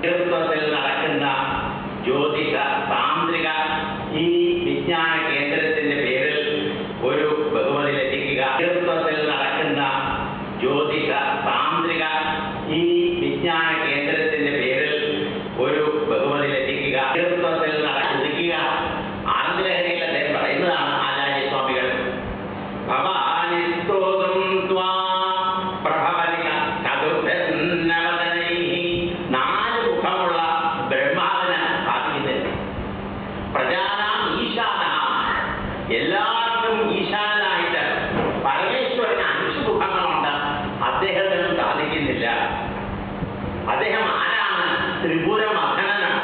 നേതൃത്വത്തിൽ നടക്കുന്ന ജ്യോതിഷ താന്ത്രിക ഈ വിജ്ഞാന കേന്ദ്രത്തിന്റെ പേരിൽ ഒരു ബഹുമതി ലഭിക്കുക. നേതൃത്വത്തിൽ നടക്കുന്ന ജ്യോതിഷ താന്ത്രിക ഈ വിജ്ഞാന കേന്ദ്രത്തിന്റെ പേരിൽ ഒരു ബഹുമതി ലഭിക്കുക. നേതൃത്വത്തിൽ നടക്കുക ആനന്ദലഹരിയിൽ അദ്ദേഹം പറയുന്നതാണ് ആചാര്യസ്വാമികൾ. ഭവാനിസ്തോതും ത്വാ പ്രഭവനിക ചതുർഭന്നവദനൈഃ. 4 മുഖമുള്ള ബ്രഹ്മാവിന് സാധിക്കുന്നില്ല. പ്രജാനാം ഈശാനഃ, എല്ലാവർക്കും ഈശാനായിട്ട് പരമേശ്വരന് 5 മുഖങ്ങളുണ്ട്. അദ്ദേഹത്തിനും സാധിക്കുന്നില്ല. അദ്ദേഹം ആരാണ്? ത്രിപുരമർദ്ദനനാണ്.